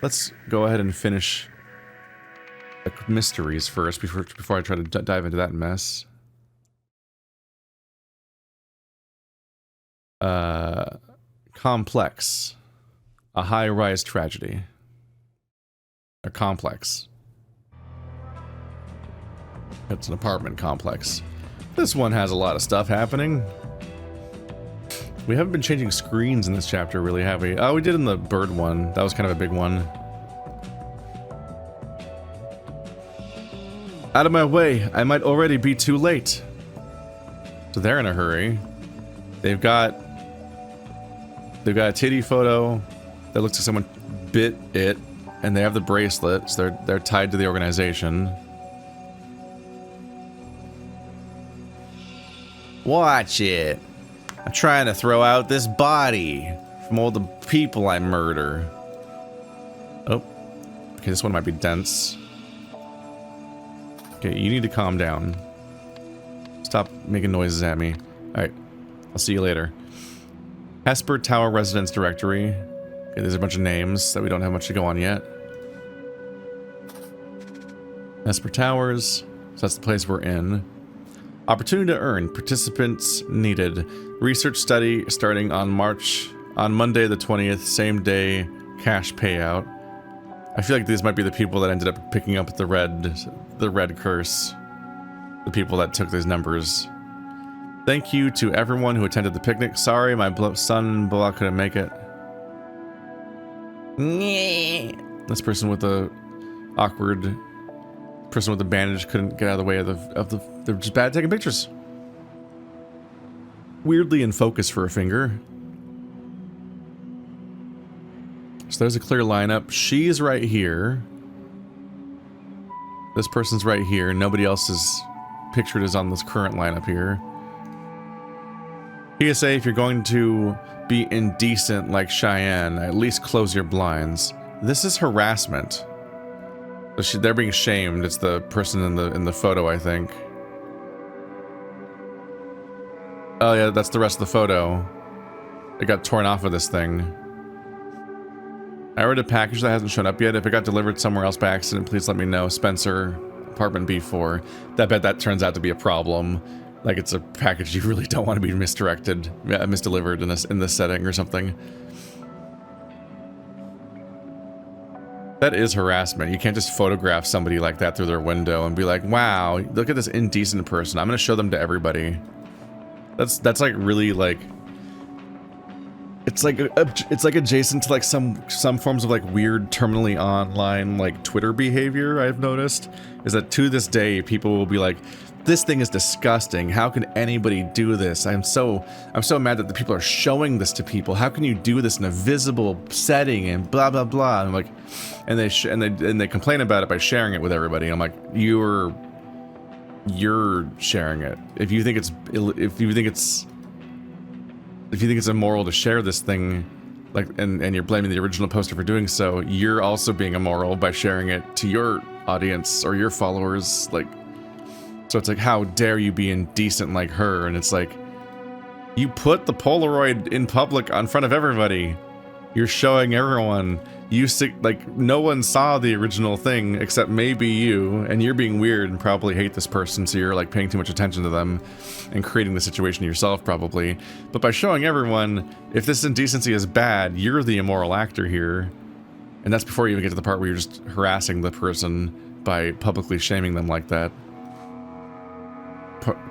let's go ahead and finish the mysteries first before I try to dive into that mess. Complex. A high-rise tragedy. A complex. It's an apartment complex. This one has a lot of stuff happening. We haven't been changing screens in this chapter, really, have we? Oh, we did in the bird one. That was kind of a big one. Out of my way. I might already be too late. So they're in a hurry. They've got a titty photo that looks like someone bit it, and they have the bracelet, so they're tied to the organization. Watch it. I'm trying to throw out this body from all the people I murder. Oh. Okay, this one might be dense. Okay, you need to calm down. Stop making noises at me. Alright. I'll see you later. Hesper Tower Residence Directory. Okay, there's a bunch of names that we don't have much to go on yet. Hesper Towers. So that's the place we're in. Opportunity to earn. Participants needed. Research study starting on Monday the 20th. Same day cash payout. I feel like these might be the people that ended up picking up the red curse. The people that took these numbers. Thank you to everyone who attended the picnic. Sorry, my son Ballard couldn't make it. This person with the awkward person with the bandage couldn't get out of the way of the they're just bad at taking pictures. Weirdly in focus for a finger. So there's a clear lineup. She's right here. This person's right here. Nobody else is pictured as on this current lineup here. PSA, if you're going to be indecent like Cheyenne, at least close your blinds. This is harassment. So they're being shamed. It's the person in the photo, I think. Oh yeah, that's the rest of the photo. It got torn off of this thing. I ordered a package that hasn't shown up yet. If it got delivered somewhere else by accident, please let me know. Spencer, apartment B4. I bet that turns out to be a problem. Like it's a package you really don't want to be misdelivered in this setting or something. That is harassment. You can't just photograph somebody like that through their window and be like, wow, look at this indecent person. I'm gonna show them to everybody. That's like really like it's like adjacent to like some forms of like weird terminally online like Twitter behavior I've noticed, is that to this day people will be like, this thing is disgusting. How can anybody do this? I'm so mad that the people are showing this to people. How can you do this in a visible setting and blah blah blah? And I'm like, and they complain about it by sharing it with everybody. And I'm like, you're sharing it. If you think it's immoral to share this thing, like, and you're blaming the original poster for doing so, you're also being immoral by sharing it to your audience or your followers, like. So it's like, how dare you be indecent like her? And it's like, you put the Polaroid in public in front of everybody. You're showing everyone. Like, no one saw the original thing except maybe you, and you're being weird and probably hate this person, so you're like paying too much attention to them and creating the situation yourself probably. But by showing everyone, if this indecency is bad, you're the immoral actor here. And that's before you even get to the part where you're just harassing the person by publicly shaming them like that.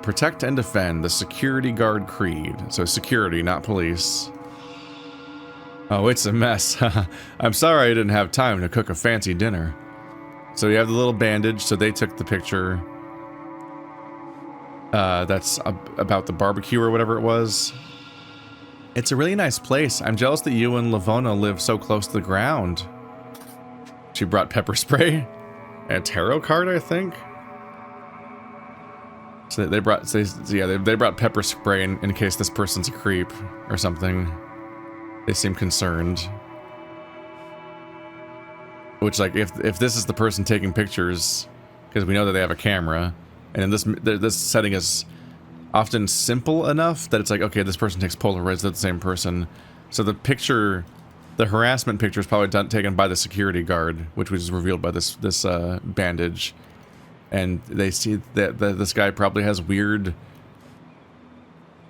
Protect and defend, the security guard creed. So security, not police. Oh, it's a mess. I'm sorry I didn't have time to cook a fancy dinner. So you have the little bandage, so they took the picture. That's about the barbecue or whatever it was. It's a really nice place. I'm jealous that you and Lavona live so close to the ground. She brought pepper spray and a tarot card, I think. So they brought pepper spray in case this person's a creep or something. They seem concerned. Which, like, if this is the person taking pictures, because we know that they have a camera, and this setting is often simple enough that it's like, okay, this person takes Polaroids, they're the same person. So the picture The harassment picture is probably taken by the security guard, which was revealed by this bandage. And they see that this guy probably has weird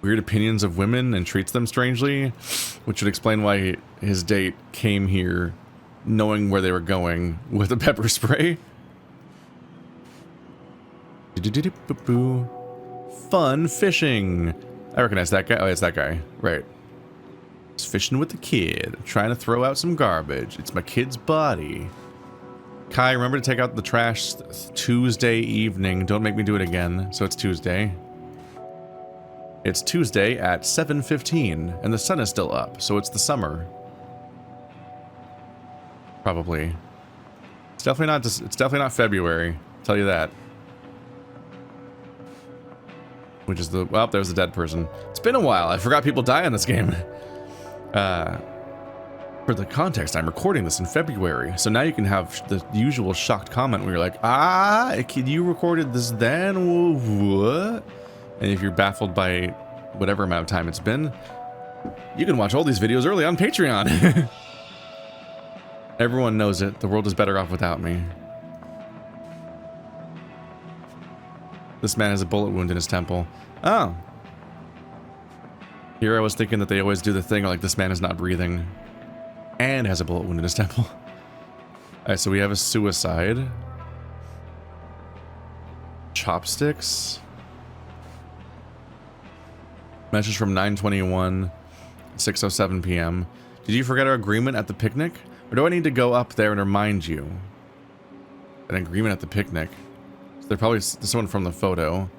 opinions of women and treats them strangely, which would explain why his date came here knowing where they were going with a pepper spray. Fun fishing. I recognize that guy. Oh, it's that guy. Right. Just fishing with the kid. Trying to throw out some garbage. It's my kid's body. Kai, remember to take out the trash Tuesday evening. Don't make me do it again. So it's Tuesday. It's Tuesday at 7:15, and the sun is still up, so it's the summer. Probably. It's definitely not February. I'll tell you that. Which is the... Well, there's a dead person. It's been a while. I forgot people die in this game. For the context, I'm recording this in February, so now you can have the usual shocked comment where you're like, you recorded this then? What? And if you're baffled by whatever amount of time it's been, you can watch all these videos early on Patreon. Everyone knows it. The world is better off without me. This man has a bullet wound in his temple. Oh. Here I was thinking that they always do the thing like this man is not breathing and has a bullet wound in his temple. Alright, so we have a suicide. Chopsticks. Message from 9:21, 6:07 p.m. Did you forget our agreement at the picnic? Or do I need to go up there and remind you? An agreement at the picnic. So they're probably someone from the photo.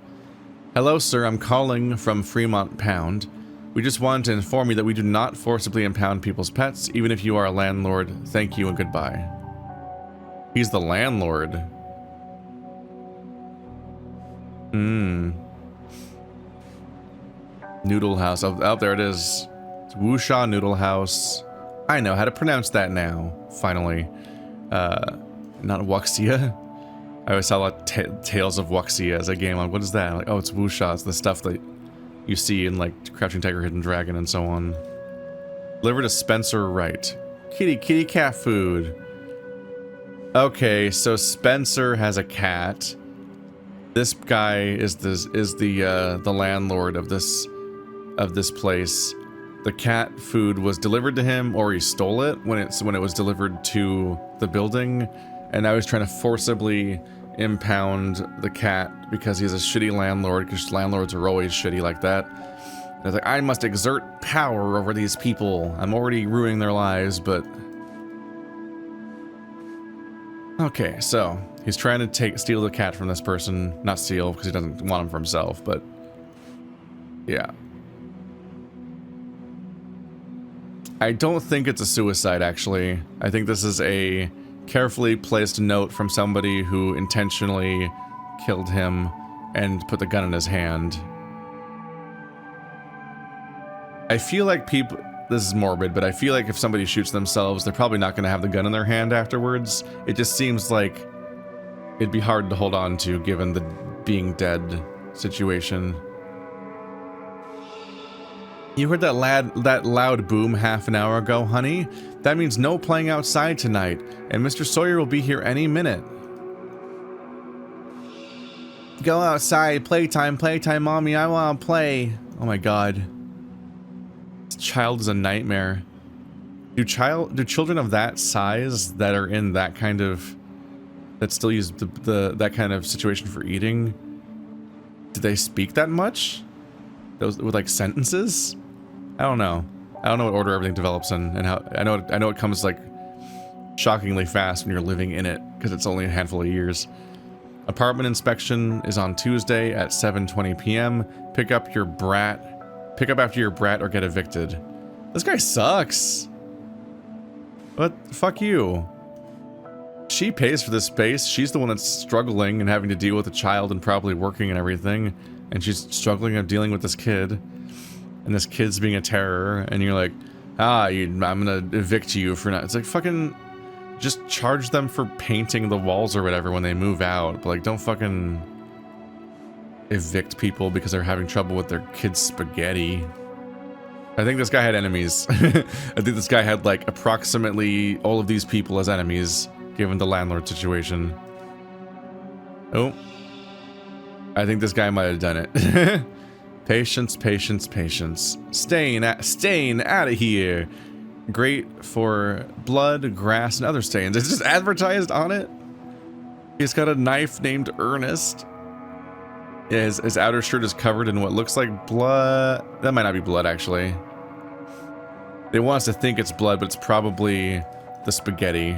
Hello, sir. I'm calling from Fremont Pound. We just wanted to inform you that we do not forcibly impound people's pets, even if you are a landlord. Thank you and goodbye. He's the landlord. Noodle House. Oh, there it is. It's Wusha Noodle House. I know how to pronounce that now. Finally. Not Wuxia. I always saw Tales of Wuxia as a game. Like, what is that? Like, oh, it's Wusha. It's the stuff that you see in, like, Crouching Tiger, Hidden Dragon and so on. Delivered to Spencer Wright. Kitty cat food. Okay, so Spencer has a cat. This guy is the landlord of this place. The cat food was delivered to him, or he stole it when it was delivered to the building, and I was trying to forcibly impound the cat because he's a shitty landlord, because landlords are always shitty like that. And I was like, I must exert power over these people. I'm already ruining their lives, but... Okay, so he's trying to steal the cat from this person. Not steal, because he doesn't want him for himself, but... Yeah. I don't think it's a suicide, actually. I think this is a carefully placed note from somebody who intentionally killed him and put the gun in his hand. I feel like people... This is morbid, but I feel like if somebody shoots themselves, they're probably not going to have the gun in their hand afterwards. It just seems like it'd be hard to hold on to given the being dead situation. You heard that loud boom half an hour ago, honey? That means no playing outside tonight, and Mr. Sawyer will be here any minute. Go outside, playtime, mommy, I want to play. Oh my god. This child is a nightmare. Do children of that size that are in that kind of... that still use that kind of situation for eating, do they speak that much? Those with like sentences? I don't know. I don't know what order everything develops in, and how I know it comes like shockingly fast when you're living in it because it's only a handful of years. Apartment inspection is on Tuesday at 7:20 p.m. Pick up after your brat or get evicted. This guy sucks. What? Fuck you. She pays for this space. She's the one that's struggling and having to deal with a child and probably working and everything, and she's struggling and dealing with this kid. And this kid's being a terror, and you're like, I'm gonna evict you for not... It's like, fucking... Just charge them for painting the walls or whatever when they move out. But, like, don't fucking... evict people because they're having trouble with their kid's spaghetti. I think this guy had enemies. I think this guy had like approximately all of these people as enemies, given the landlord situation. Oh. I think this guy might have done it. Patience, patience, patience. Staying out of here. Great for blood, grass, and other stains. It's just advertised on it. He's got a knife named Ernest. Yeah, his outer shirt is covered in what looks like blood. That might not be blood, actually. They want us to think it's blood, but it's probably the spaghetti.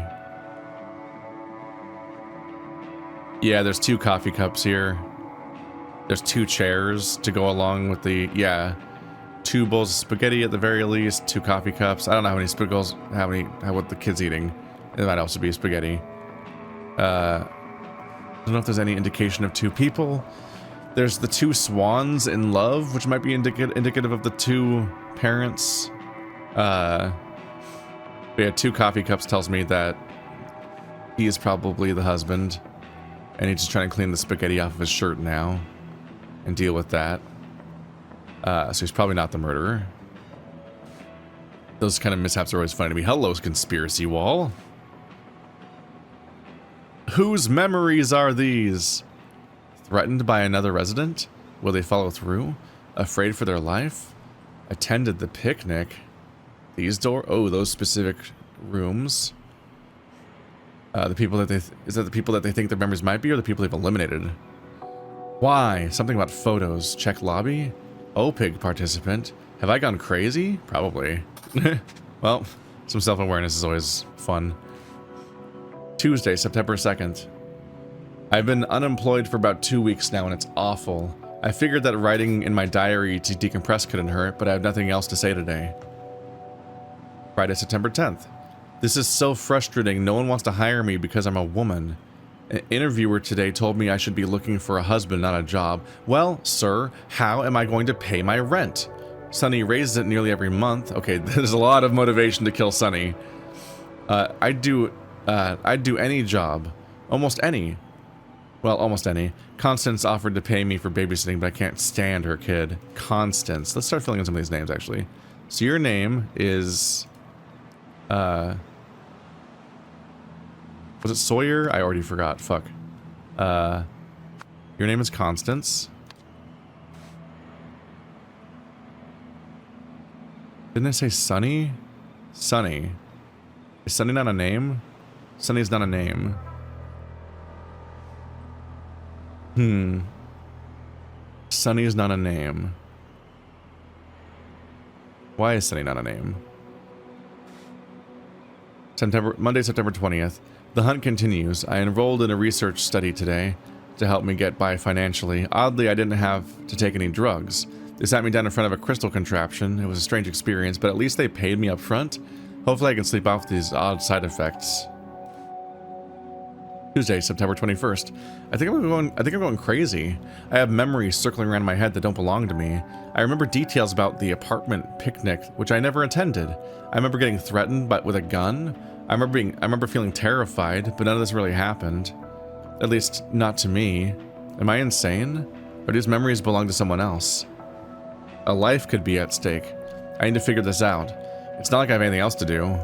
Yeah, there's 2 coffee cups here. There's 2 chairs to go along with the, yeah. 2 bowls of spaghetti at the very least, 2 coffee cups. I don't know how many spiggles, what the kid's eating. It might also be spaghetti. I don't know if there's any indication of 2 people. There's the 2 swans in love, which might be indicative of the 2 parents. But yeah, 2 coffee cups tells me that he is probably the husband. And he's just trying to clean the spaghetti off of his shirt now. And deal with that. So he's probably not the murderer. Those kind of mishaps are always funny to me. Hello, conspiracy wall. Whose memories are these? Threatened by another resident? Will they follow through? Afraid for their life? Attended the picnic? These those specific rooms. The people that is that the people that they think their memories might be, or the people they've eliminated? Why? Something about photos. Check lobby? OPIG participant. Have I gone crazy? Probably. Well, some self-awareness is always fun. Tuesday, September 2nd. I've been unemployed for about 2 weeks now and it's awful. I figured that writing in my diary to decompress couldn't hurt, but I have nothing else to say today. Friday, September 10th. This is so frustrating. No one wants to hire me because I'm a woman. An interviewer today told me I should be looking for a husband, not a job. Well, sir, how am I going to pay my rent? Sonny raises it nearly every month. Okay, there's a lot of motivation to kill Sonny. I'd do any job. Almost any. Well, almost any. Constance offered to pay me for babysitting, but I can't stand her kid. Constance. Let's start filling in some of these names, actually. So your name is... was it Sawyer? I already forgot. Fuck. Your name is Constance. Didn't I say Sunny? Sunny. Is Sunny not a name? Sunny's not a name. Sunny is not a name. Why is Sunny not a name? Monday, September 20th. The hunt continues. I enrolled in a research study today to help me get by financially. Oddly, I didn't have to take any drugs. They sat me down in front of a crystal contraption. It was a strange experience, but at least they paid me up front. Hopefully I can sleep off these odd side effects. Tuesday, September 21st. I think I'm going crazy. I have memories circling around my head that don't belong to me. I remember details about the apartment picnic, which I never attended. I remember getting threatened with a gun. I remember feeling terrified, but none of this really happened. At least, not to me. Am I insane? Or do these memories belong to someone else? A life could be at stake. I need to figure this out. It's not like I have anything else to do.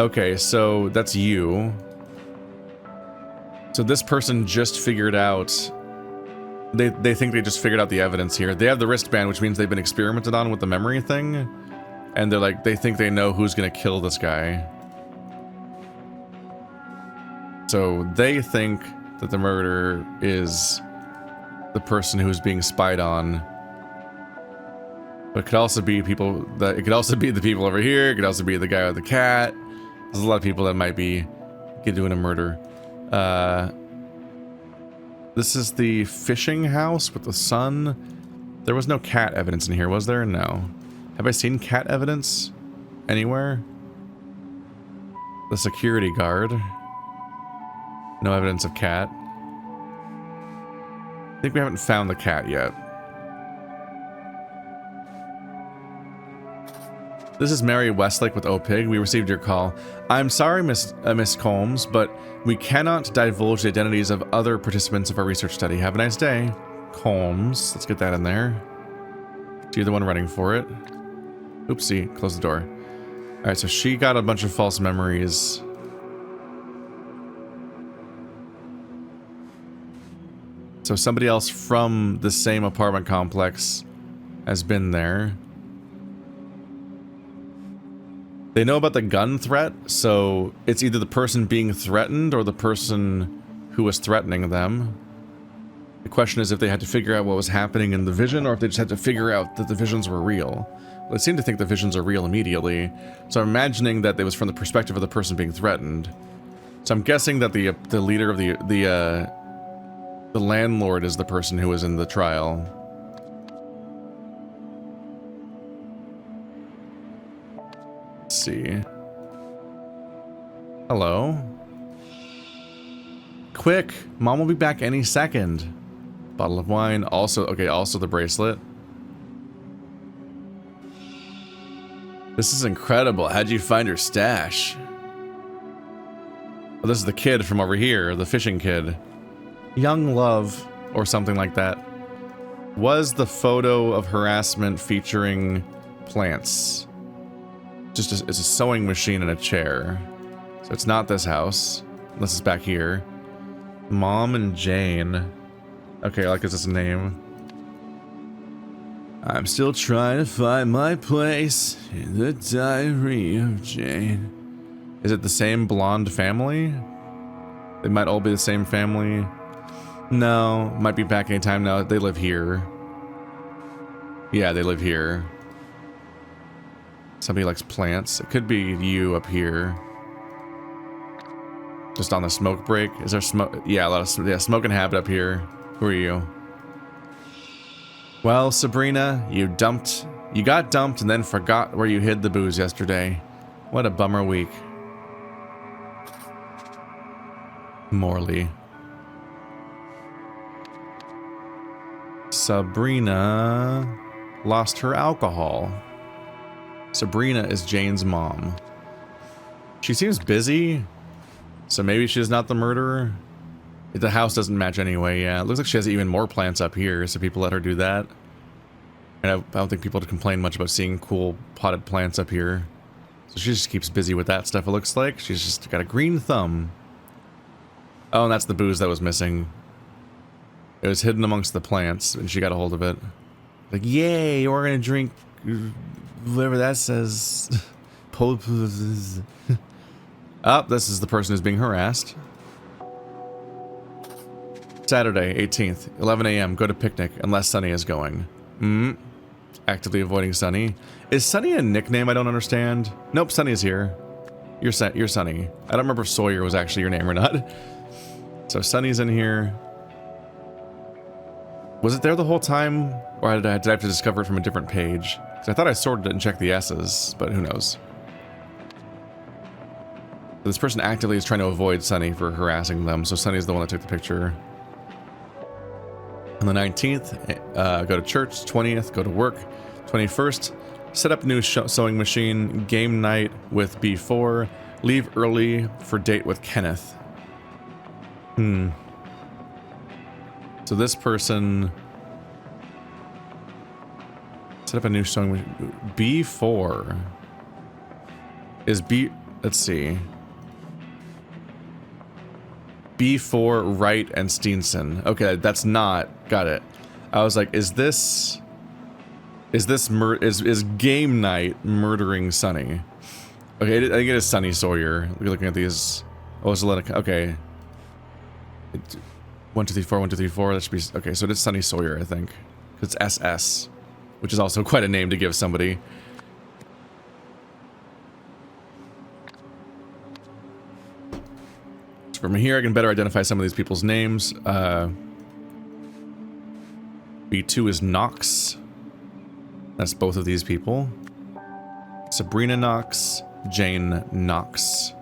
Okay, so that's you. So this person just figured out... They think they just figured out the evidence here. They have the wristband, which means they've been experimented on with the memory thing. And they're like, they think they know who's gonna kill this guy. So they think that the murderer is the person who's being spied on. But it could also be people that, it could also be the people over here. It could also be the guy with the cat. There's a lot of people that might be doing a murder. This is the fishing house with the sun. There was no cat evidence in here, was there? No. Have I seen cat evidence anywhere? The security guard. No evidence of cat. I think we haven't found the cat yet. This is Mary Westlake with OPIG. We received your call. I'm sorry, Miss Combs, but we cannot divulge the identities of other participants of our research study. Have a nice day. Combs. Let's get that in there. You're the one running for it. Oopsie, close the door. Alright, so she got a bunch of false memories. So somebody else from the same apartment complex has been there. They know about the gun threat, so it's either the person being threatened or the person who was threatening them. The question is if they had to figure out what was happening in the vision, or if they just had to figure out that the visions were real. Well, they seem to think the visions are real immediately, so I'm imagining that it was from the perspective of the person being threatened. So I'm guessing that the leader of the landlord is the person who was in the trial. Let's see. Hello? Quick! Mom will be back any second. Bottle of wine. Also, okay, also the bracelet. This is incredible. How'd you find her stash? Oh, this is the kid from over here, the fishing kid. Young love, or something like that. Was the photo of harassment featuring plants? Just it's a sewing machine and a chair. So it's not this house, unless it's back here. Mom and Jane. Okay, like, is this a name? I'm still trying to find my place in the diary of Jane. Is it the same blonde family? They might all be the same family. No, might be back anytime now. They live here. Yeah, they live here. Somebody likes plants. It could be you up here. Just on the smoke break. Is there smoke? Yeah, a lot of smoke and habit up here. Who are you? Well, Sabrina, you got dumped and then forgot where you hid the booze yesterday. What a bummer week. Morley. Sabrina lost her alcohol. Sabrina is Jane's mom. She seems busy, so maybe she's not the murderer. The house doesn't match anyway, yeah. It looks like she has even more plants up here, so people let her do that. And I don't think people would complain much about seeing cool potted plants up here. So she just keeps busy with that stuff, it looks like. She's just got a green thumb. Oh, and that's the booze that was missing. It was hidden amongst the plants, and she got a hold of it. Like, yay, we're gonna drink whatever that says. Oh, this is the person who's being harassed. Saturday, 18th, 11 a.m. Go to picnic, unless Sunny is going. Actively avoiding Sunny. Is Sunny a nickname I don't understand? Nope, Sunny is here. You're Sunny. I don't remember if Sawyer was actually your name or not. So Sunny's in here. Was it there the whole time? Or did I have to discover it from a different page? Because I thought I sorted it and checked the S's, but who knows. So this person actively is trying to avoid Sunny for harassing them, so Sunny's the one that took the picture. On the 19th, go to church. 20th, go to work. 21st, set up new sewing machine. Game night with B4. Leave early for date with Kenneth. So this person set up a new sewing machine. B4 is B. Let's see. B4, Wright, and Steenson. Okay, that's not. Got it. I was like, is game night murdering Sunny? Okay, I think it is Sunny Sawyer. We're looking at these. Oh, it's okay. 1, 2, 3, 4, 1, 2, 3, 4. That should be okay. So it is Sunny Sawyer, I think. It's SS, which is also quite a name to give somebody. From here, I can better identify some of these people's names. B2 is Knox. That's both of these people. Sabrina Knox, Jane Knox.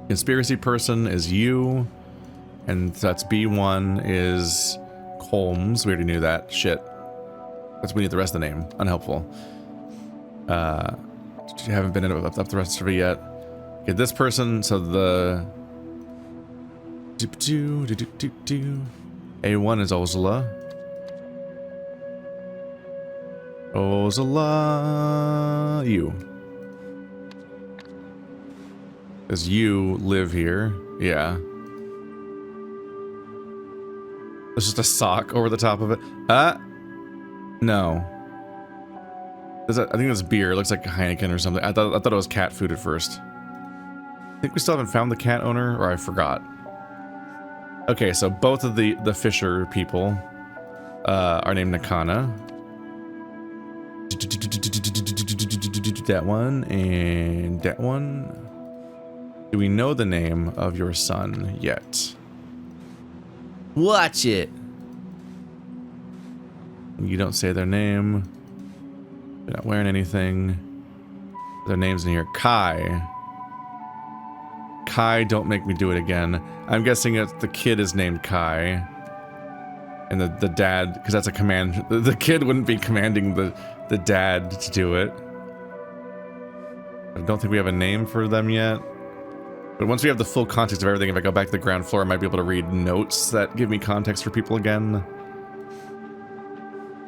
Conspiracy person is you. And that's B1 is Holmes. We already knew that. Shit. We need the rest of the name. Unhelpful. You haven't been up the rest of it yet. Okay, this person, so the A1 is Ursula. Ozala, you. Because you live here. Yeah. There's just a sock over the top of it. No. I think that's beer. It looks like Heineken or something. I thought it was cat food at first. I think we still haven't found the cat owner, or I forgot. Okay, so both of the fisher people are named Nakana. That one and that one. Do we know the name of your son yet? Watch it. You don't say their name. They're not wearing anything. Their name's in here. Kai. Kai, don't make me do it again. I'm guessing the kid is named Kai. And the dad, because that's a command. The kid wouldn't be commanding the dad to do it. I don't think we have a name for them yet. But once we have the full context of everything, if I go back to the ground floor, I might be able to read notes that give me context for people again.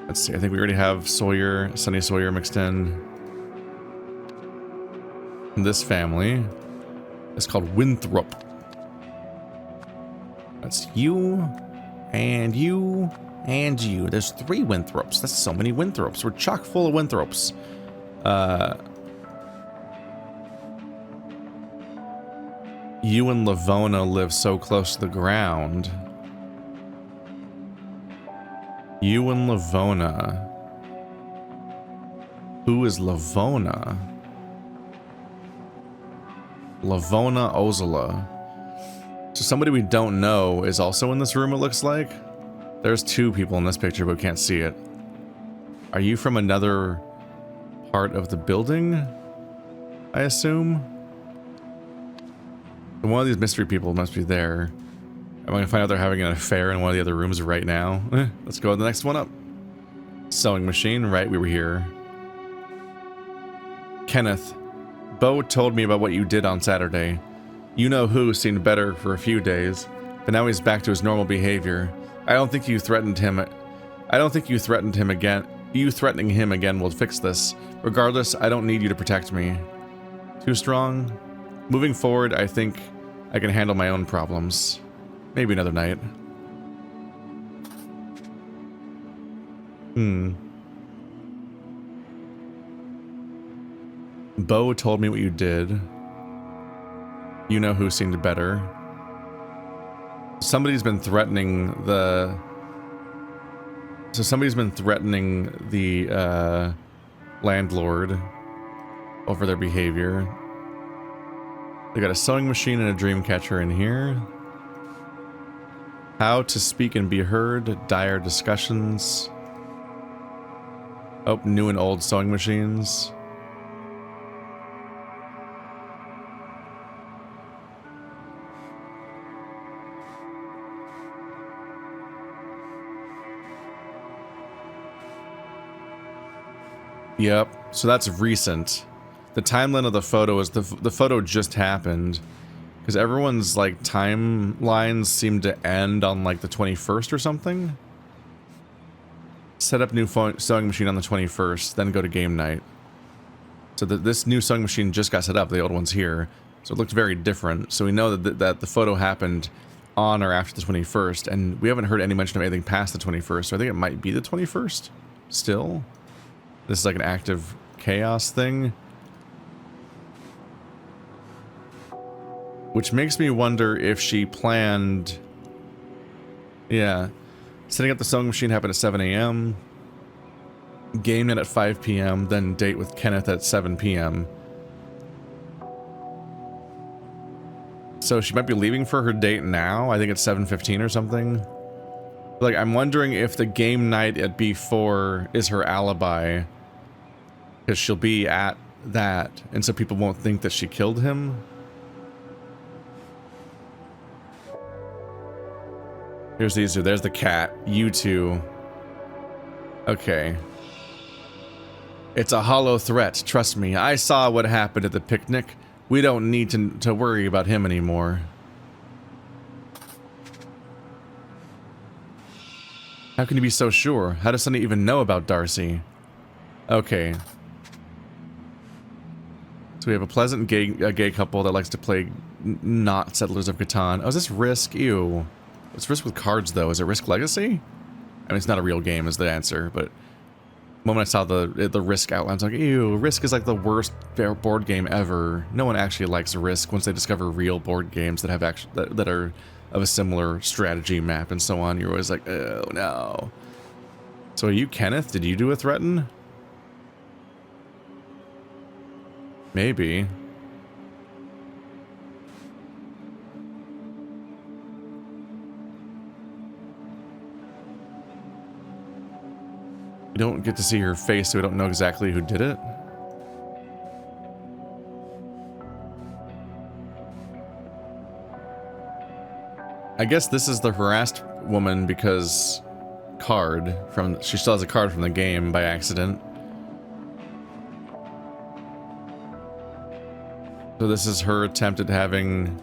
Let's see, I think we already have Sawyer, Sunny Sawyer mixed in. And this family is called Winthrop. That's you, and you, and you. There's 3 Winthrops. That's so many Winthrops. We're chock full of Winthrops. You and Lavona live so close to the ground. You and Lavona. Who is Lavona? Lavona Ozala. So somebody we don't know is also in this room, it looks like. There's 2 people in this picture, but we can't see it. Are you from another part of the building? I assume? One of these mystery people must be there. I'm gonna find out they're having an affair in one of the other rooms right now. Let's go to the next one up. Sewing machine, right, we were here. Kenneth, Bo told me about what you did on Saturday. You know who seemed better for a few days, but now he's back to his normal behavior. I don't think you threatened him. I don't think you threatened him again. You threatening him again will fix this. Regardless, I don't need you to protect me. Too strong? Moving forward, I think I can handle my own problems. Maybe another night. Bo told me what you did. You know who seemed better. Somebody's been threatening the... So somebody's been threatening the landlord over their behavior. They got a sewing machine and a dream catcher in here. How to speak and be heard. Dire discussions. Oh, new and old sewing machines. Yep, so that's recent. The timeline of the photo is the photo just happened because everyone's like timelines seem to end on like the 21st or something. Set up new sewing machine on the 21st, then go to game night. So this new sewing machine just got set up. The old one's here, so it looked very different. So we know that the photo happened on or after the 21st, and we haven't heard any mention of anything past the 21st. So I think it might be the 21st. Still, this is like an active chaos thing. Which makes me wonder if she planned... Yeah. Setting up the sewing machine happened at 7 a.m. Game night at 5 p.m. Then date with Kenneth at 7 p.m. So she might be leaving for her date now. I think it's 7:15 or something. Like, I'm wondering if the game night at B4 is her alibi. Because she'll be at that. And so people won't think that she killed him. Here's these two. There's the cat. You two. Okay. It's a hollow threat. Trust me. I saw what happened at the picnic. We don't need to worry about him anymore. How can you be so sure? How does Sunny even know about Darcy? Okay. So we have a pleasant gay couple that likes to play not Settlers of Catan. Oh, is this Risk? Ew. It's Risk with cards, though. Is it Risk Legacy? I mean, it's not a real game is the answer, but the moment I saw the Risk outline, I was like, ew, Risk is like the worst board game ever. No one actually likes Risk once they discover real board games that have that are of a similar strategy map and so on. You're always like, oh, no. So are you Kenneth? Did you do a threaten? Maybe. We don't get to see her face, so we don't know exactly who did it. I guess this is the harassed woman because she still has a card from the game by accident. So this is her attempt at having...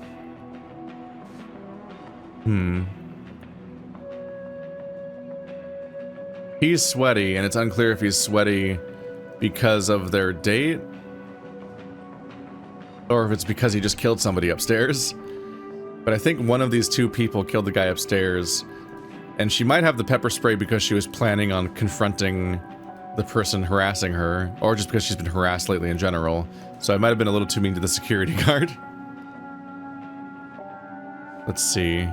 He's sweaty, and it's unclear if he's sweaty because of their date, or if it's because he just killed somebody upstairs. But I think one of these two people killed the guy upstairs, and she might have the pepper spray because she was planning on confronting the person harassing her, or just because she's been harassed lately in general. So I might have been a little too mean to the security guard. Let's see.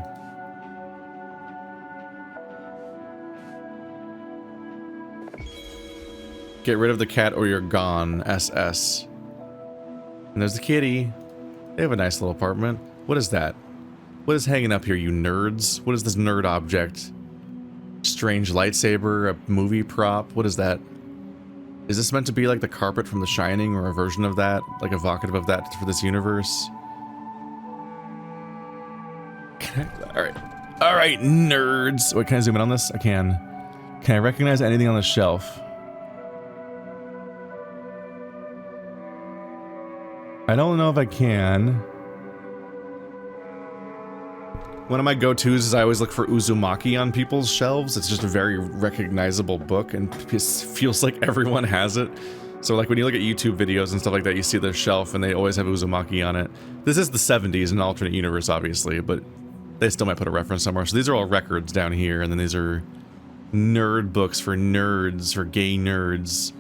Get rid of the cat or you're gone, SS. And there's the kitty. They have a nice little apartment. What is that? What is hanging up here, you nerds? What is this nerd object? Strange lightsaber, a movie prop? What is that? Is this meant to be like the carpet from The Shining, or a version of that? Like evocative of that for this universe? Alright. Alright, nerds! Wait, can I zoom in on this? I can. Can I recognize anything on the shelf? I don't know if I can. One of my go-tos is I always look for Uzumaki on people's shelves. It's just a very recognizable book, and it feels like everyone has it. So like when you look at YouTube videos and stuff like that, you see their shelf and they always have Uzumaki on it. This is the 70s, an alternate universe, obviously, but they still might put a reference somewhere. So these are all records down here, and then these are nerd books for nerds, for gay nerds.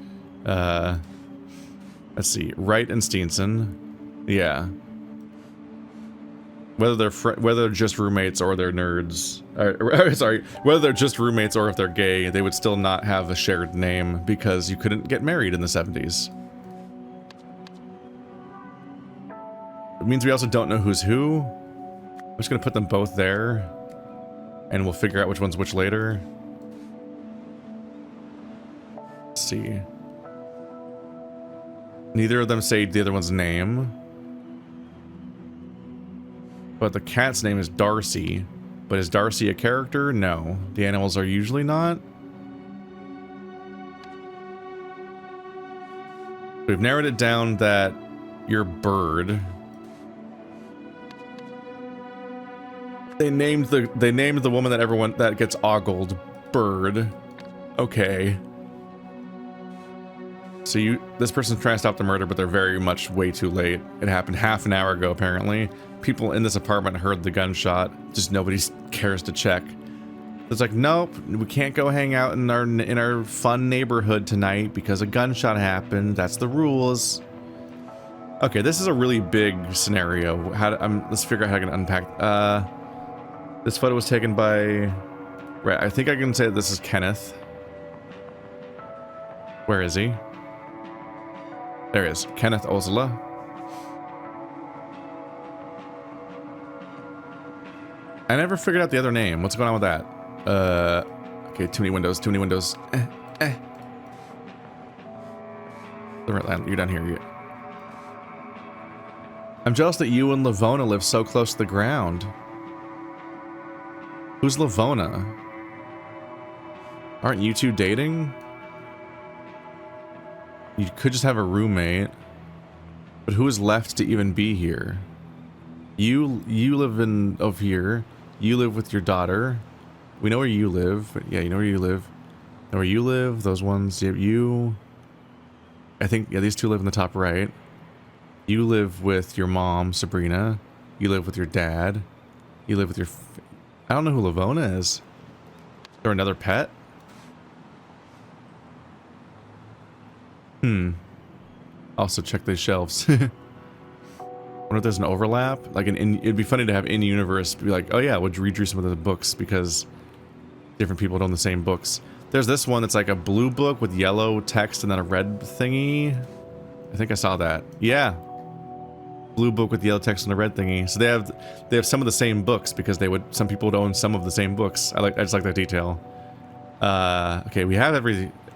Let's see, Wright and Steenson. Yeah. Whether they're just roommates or they're nerds. Sorry, whether they're just roommates or if they're gay, they would still not have a shared name because you couldn't get married in the 70s. It means we also don't know who's who. I'm just gonna put them both there, and we'll figure out which one's which later. Let's see. Neither of them say the other one's name. But the cat's name is Darcy. But is Darcy a character? No. The animals are usually not. We've narrowed it down that you're Bird. They named the woman that gets ogled Bird. Okay. So this person's trying to stop the murder, but they're very much way too late. It happened half an hour ago, apparently. People in this apartment heard the gunshot. Just nobody cares to check. It's like, nope, we can't go hang out in our fun neighborhood tonight because a gunshot happened. That's the rules. Okay, this is a really big scenario. Let's figure out how I can unpack. This photo was taken by... Right, I think I can say that this is Kenneth. Where is he? There he is. Kenneth Ozela. I never figured out the other name. What's going on with that? Okay, too many windows, too many windows. You're down here. I'm jealous that you and Lavona live so close to the ground. Who's Lavona? Aren't you two dating? You could just have a roommate. But who is left to even be here? You live over here. You live with your daughter. We know where you live. But yeah, you know where you live. Know where you live. Those ones. You. I think, yeah, these two live in the top right. You live with your mom, Sabrina. You live with your dad. You live with your... I don't know who Lavona is. Or another pet? Also check these shelves. Wonder if there's an overlap. Like it'd be funny to have in-universe be like, oh yeah, we'll read through some of the books because different people own the same books. There's this one that's like a blue book with yellow text and then a red thingy. I think I saw that. Yeah. Blue book with yellow text and a red thingy. So they have some of the same books because some people would own some of the same books. I just like that detail. Okay, we have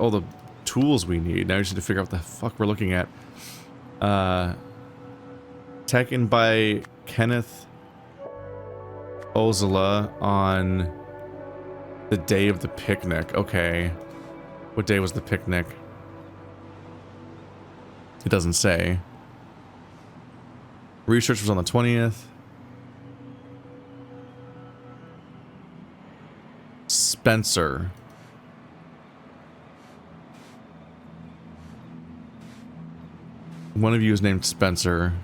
all the tools we need. Now we just need to figure out what the fuck we're looking at. Taken by Kenneth Ozala on the day of the picnic. Okay. What day was the picnic? It doesn't say. Research was on the 20th. Spencer. One of you is named Spencer.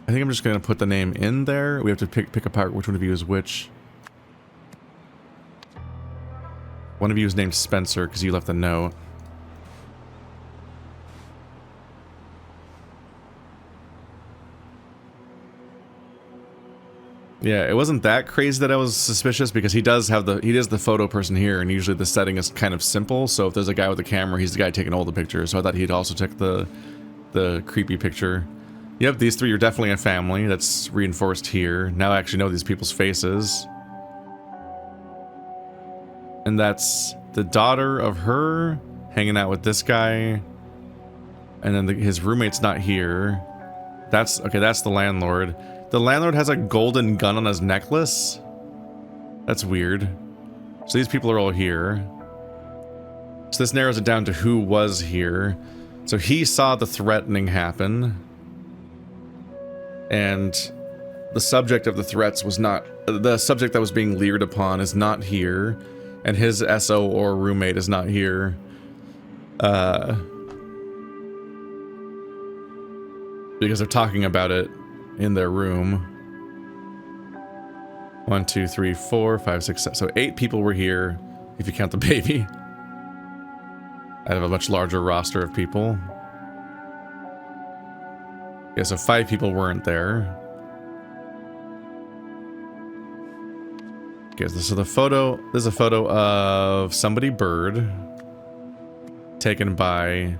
I think I'm just going to put the name in there. We have to pick apart which one of you is which. One of you is named Spencer because you left a note. Yeah, it wasn't that crazy that I was suspicious because he is the photo person here, and usually the setting is kind of simple. So if there's a guy with a camera, he's the guy taking all the pictures. So I thought he'd also take the creepy picture. Yep, these three are definitely a family. That's reinforced here. Now I actually know these people's faces. And that's the daughter of her hanging out with this guy. And then his roommate's not here. That's the landlord. The landlord has a golden gun on his necklace. That's weird. So these people are all here. So this narrows it down to who was here. So he saw the threatening happen. And the subject of the threats was not... The subject that was being leered upon is not here. And his SO or roommate is not here. Because they're talking about it in their room. 1, 2, 3, 4, 5, 6, 7. So 8 people were here, if you count the baby. I have a much larger roster of people. Yeah, so 5 people weren't there. Okay, so this is a photo of somebody bird taken by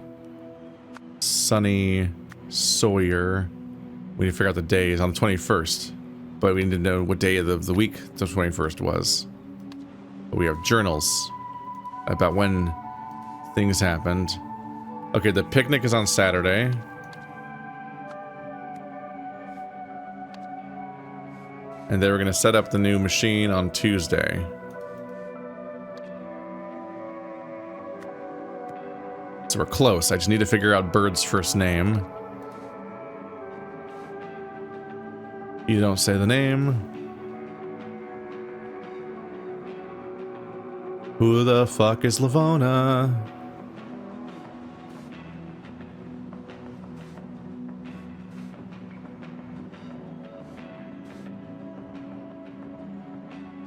Sunny Sawyer. We need to figure out the days on the 21st, but we need to know what day of the week the 21st was. But we have journals about when things happened. Okay, the picnic is on Saturday. And they were going to set up the new machine on Tuesday. So we're close. I just need to figure out Bird's first name. You don't say the name. Who the fuck is Lavona?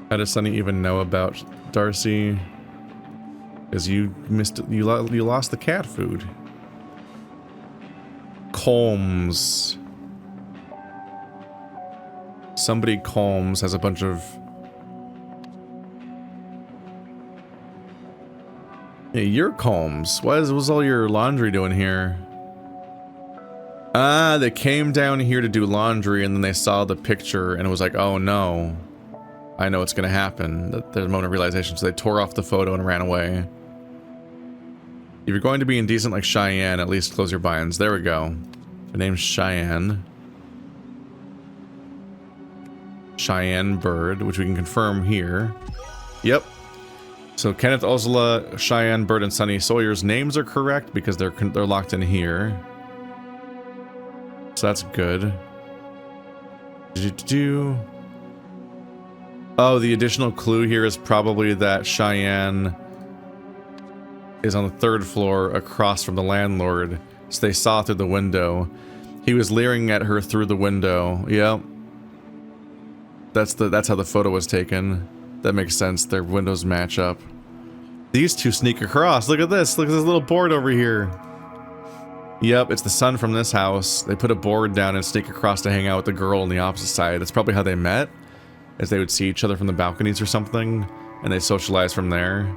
How does Sunny even know about Darcy? Because you lost the cat food. Combs. Somebody Combs has a bunch of... Hey, you're Combs. What was all your laundry doing here? Ah, they came down here to do laundry and then they saw the picture and it was like, oh no. I know what's gonna happen. There's a moment of realization, so they tore off the photo and ran away. If you're going to be indecent like Cheyenne, at least close your binds. There we go. Her name's Cheyenne. Cheyenne Bird, which we can confirm here. Yep. So Kenneth Ozala, Cheyenne Bird, and Sunny Sawyer's names are correct because they're locked in here. So that's good. Oh, the additional clue here is probably that Cheyenne is on the 3rd floor across from the landlord. So they saw through the window. He was leering at her through the window. Yep. That's how the photo was taken. That makes sense. Their windows match up. These two sneak across. Look at this. Look at this little board over here. Yep, it's the son from this house. They put a board down and sneak across to hang out with the girl on the opposite side. That's probably how they met, as they would see each other from the balconies or something, and they socialize from there.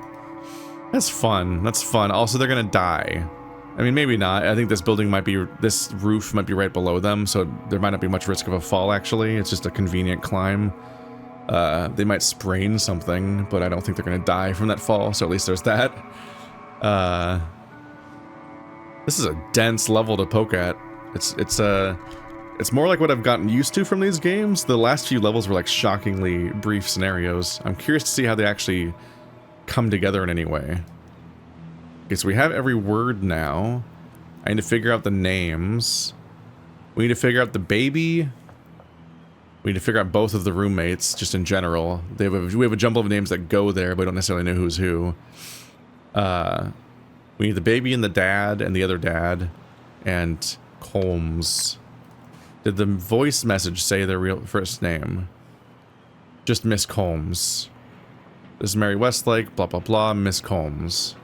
That's fun. That's fun. Also, they're gonna die. I mean, maybe not. I think this building might be, this roof might be right below them, so there might not be much risk of a fall, actually. It's just a convenient climb. They might sprain something, but I don't think they're gonna die from that fall, so at least there's that. This is a dense level to poke at. It's more like what I've gotten used to from these games. The last few levels were like shockingly brief scenarios. I'm curious to see how they actually come together in any way. Okay, so we have every word now. I need to figure out the names. We need to figure out the baby. We need to figure out both of the roommates, just in general. We have a jumble of names that go there, but we don't necessarily know who's who. We need the baby and the dad and the other dad. And Combs. Did the voice message say their real first name? Just Miss Combs. This is Mary Westlake, blah blah blah, Miss Combs.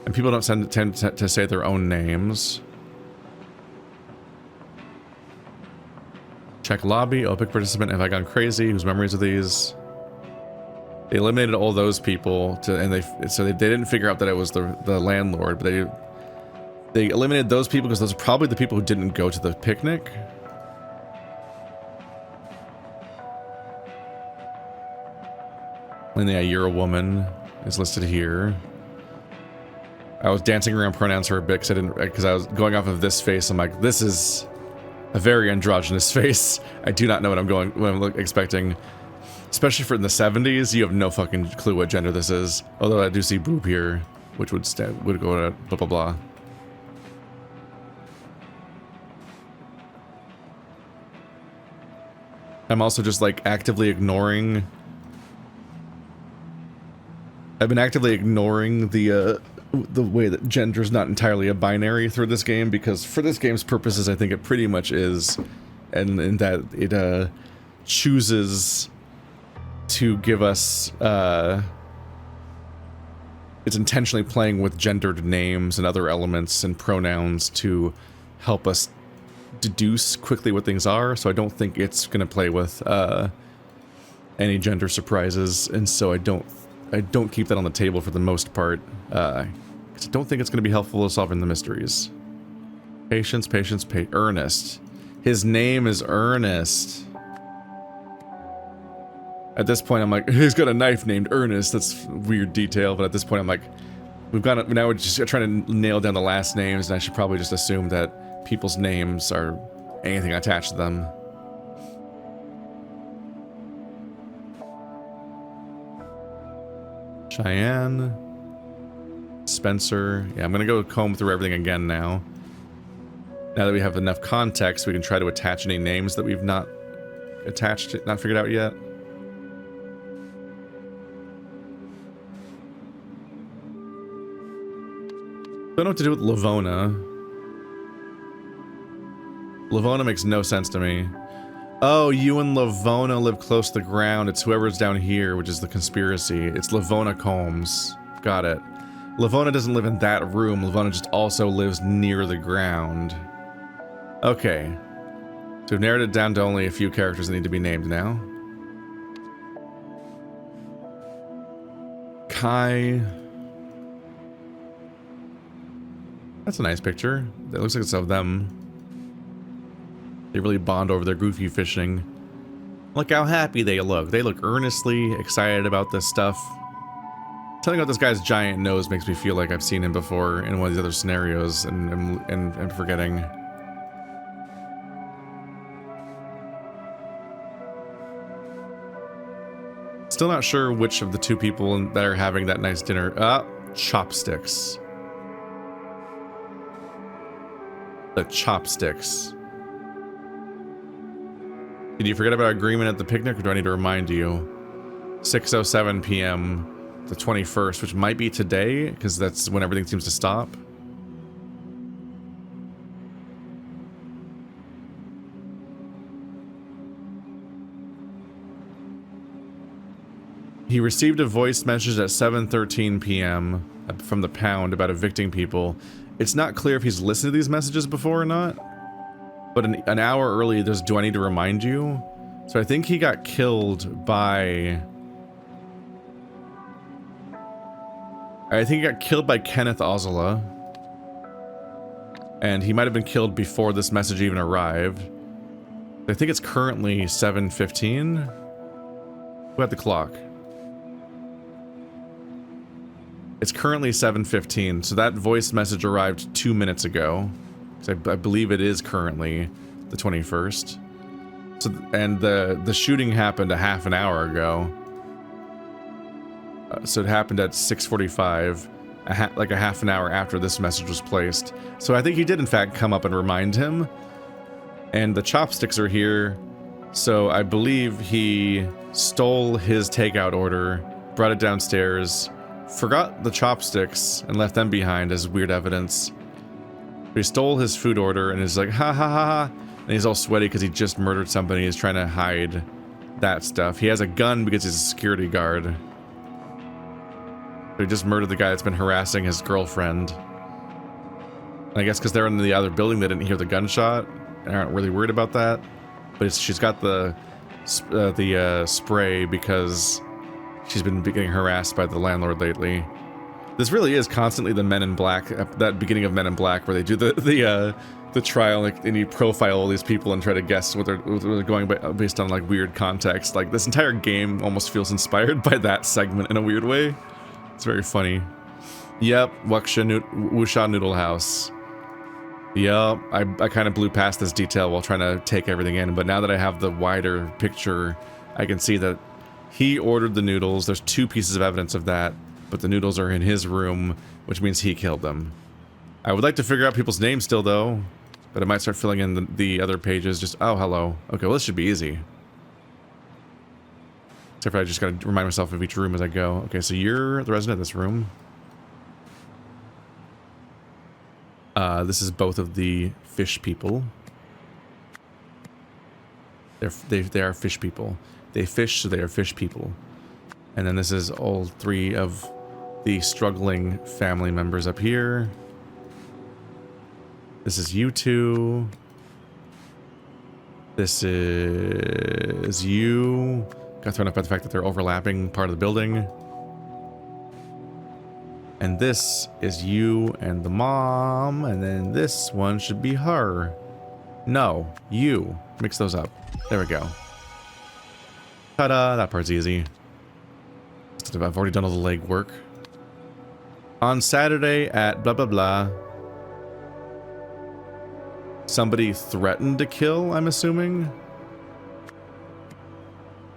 And people don't tend to say their own names. Check lobby, pick participant, have I gone crazy? Whose memories are these? They eliminated all those people, and they didn't figure out that it was the landlord, but they eliminated those people because those are probably the people who didn't go to the picnic. And yeah, you're a woman is listed here. I was dancing around pronouns for a bit because I was going off of this face. I'm like, this is a very androgynous face. I do not know what I'm expecting. Especially for in the 70s, you have no fucking clue what gender this is. Although I do see boob here, which would go to blah blah blah. I'm also just like actively ignoring. I've been actively ignoring the way that gender's not entirely a binary through this game, because for this game's purposes, I think it pretty much is, and in that it chooses to give us it's intentionally playing with gendered names and other elements and pronouns to help us deduce quickly what things are. So I don't think it's gonna play with any gender surprises, and so I don't keep that on the table for the most part, because I don't think it's going to be helpful to solving the mysteries. Patience, Ernest. His name is Ernest. At this point, I'm like, he's got a knife named Ernest. That's weird detail, but at this point, I'm like, now we're just trying to nail down the last names, and I should probably just assume that people's names are anything attached to them. Cheyenne, Spencer. Yeah, I'm gonna go comb through everything again now. Now that we have enough context, we can try to attach any names that we've not figured out yet. Don't know what to do with Lavona. Lavona makes no sense to me. Oh, you and Lavona live close to the ground. It's whoever's down here, which is the conspiracy. It's Lavona Combs. Got it. Lavona doesn't live in that room. Lavona just also lives near the ground. Okay. So we've narrowed it down to only a few characters that need to be named now. Kai. That's a nice picture. It looks like it's of them. They really bond over their goofy fishing. Look how happy they look. They look earnestly excited about this stuff. Telling about this guy's giant nose makes me feel like I've seen him before in one of these other scenarios, and I'm forgetting. Still not sure which of the two people that are having that nice dinner. Chopsticks. The chopsticks. Did you forget about our agreement at the picnic, or do I need to remind you? 6:07 p.m. the 21st, which might be today, because that's when everything seems to stop. He received a voice message at 7:13 p.m. from the Pound about evicting people. It's not clear if he's listened to these messages before or not, but an hour early, there's do I need to remind you? So I think he got killed by... I think he got killed by Kenneth Ozzola. And he might have been killed before this message even arrived. I think it's currently 7:15. Who had the clock? It's currently 7:15, so that voice message arrived 2 minutes ago. So I believe it is currently the 21st. So, and the shooting happened a half an hour ago. So it happened at 6:45, like a half an hour after this message was placed. So I think he did in fact come up and remind him. And the chopsticks are here, so I believe he stole his takeout order, brought it downstairs, forgot the chopsticks, and left them behind as weird evidence. He stole his food order and is like, ha ha ha ha, and he's all sweaty because he just murdered somebody. He's trying to hide that stuff. He has a gun because he's a security guard. So he just murdered the guy that's been harassing his girlfriend. And I guess because they're in the other building, they didn't hear the gunshot and aren't really worried about that. But she's got the spray because she's been getting harassed by the landlord lately. This really is constantly the Men in Black, that beginning of Men in Black, where they do the trial, like, and you profile all these people and try to guess what they're going by based on like weird context. Like this entire game almost feels inspired by that segment in a weird way. It's very funny. Yep, Wuxia Noodle House. Yep, I kind of blew past this detail while trying to take everything in, but now that I have the wider picture, I can see that he ordered the noodles. There's 2 pieces of evidence of that, but the noodles are in his room, which means he killed them. I would like to figure out people's names still, though, but I might start filling in the other pages. Just, oh, hello. Okay, well, this should be easy. Except for I just gotta remind myself of each room as I go. Okay, so you're the resident of this room. This is both of the fish people. They are fish people. They fish, so they are fish people. And then this is all 3 of the struggling family members up here. This is you 2. This is you. Got thrown up by the fact that they're overlapping part of the building. And this is you and the mom, and then this one should be her. No, you. Mix those up. There we go. Ta-da, that part's easy. I've already done all the legwork. On Saturday at blah blah blah, somebody threatened to kill, I'm assuming?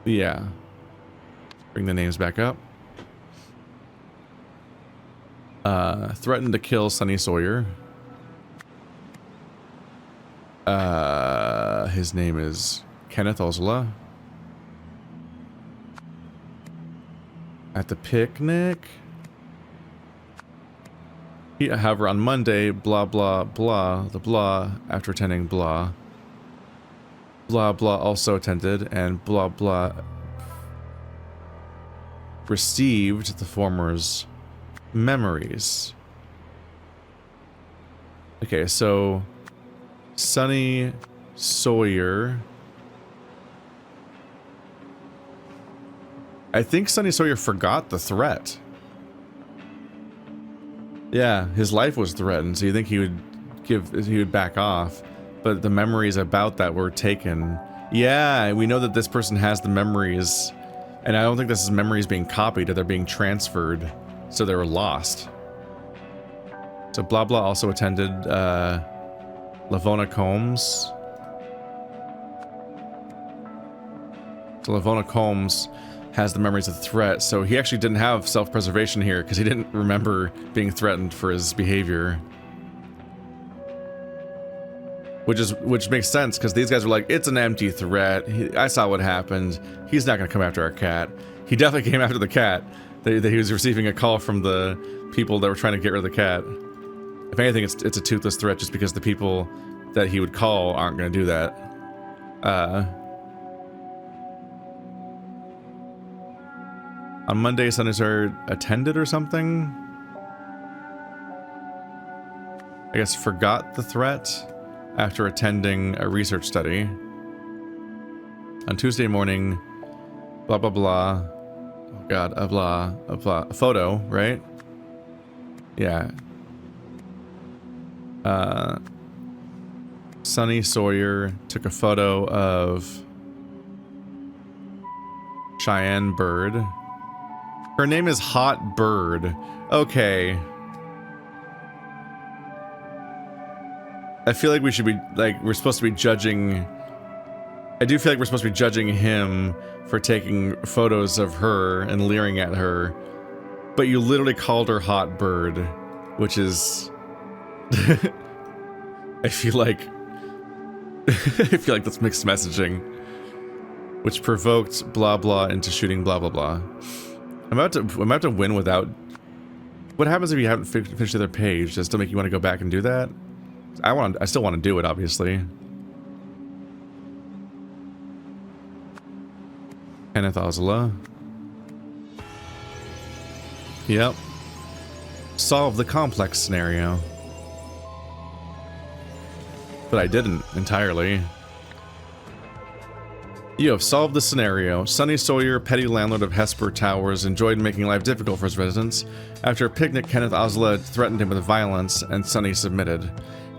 Yeah. Bring the names back up. Threatened to kill Sonny Sawyer. His name is Kenneth Ozzola. At the picnic. However, on Monday, blah blah blah, the blah after attending blah. Blah blah also attended, and blah blah received the former's memories. Okay, so Sonny Sawyer. I think Sonny Sawyer forgot the threat. Yeah, his life was threatened, so you think he would back off, but the memories about that were taken. Yeah, we know that this person has the memories, and I don't think this is memories being copied, or they're being transferred, so they were lost. So blah blah also attended Lavona Combs. So Lavona Combs has the memories of the threat, so he actually didn't have self-preservation here because he didn't remember being threatened for his behavior. which makes sense because these guys were like, it's an empty threat. I saw what happened. He's not going to come after our cat. He definitely came after the cat. That he was receiving a call from the people that were trying to get rid of the cat. If anything, it's a toothless threat just because the people that he would call aren't going to do that. On Monday, Sundays are attended or something? I guess forgot the threat after attending a research study. On Tuesday morning, blah, blah, blah. Oh god, a blah, a blah. A photo, right? Yeah. Sunny Sawyer took a photo of Cheyenne Bird. Her name is Hot Bird. Okay. I feel like we should be, like, we're supposed to be judging... I do feel like we're supposed to be judging him for taking photos of her and leering at her. But you literally called her Hot Bird, which is... I feel like... I feel like that's mixed messaging. Which provoked blah blah into shooting blah blah blah. I'm about to win without... What happens if you haven't finished the other page? Does it still make you want to go back and do that? I still want to do it, obviously. Kenneth Osla. Yep. Solve the complex scenario. But I didn't entirely. You have solved the scenario. Sonny Sawyer, petty landlord of Hesper Towers, enjoyed making life difficult for his residents. After a picnic, Kenneth Osla threatened him with violence, and Sonny submitted.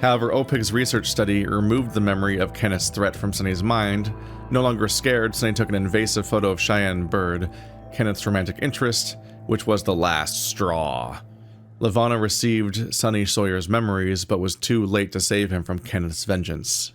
However, OPIG's research study removed the memory of Kenneth's threat from Sonny's mind. No longer scared, Sonny took an invasive photo of Cheyenne Bird, Kenneth's romantic interest, which was the last straw. Lavana received Sonny Sawyer's memories, but was too late to save him from Kenneth's vengeance.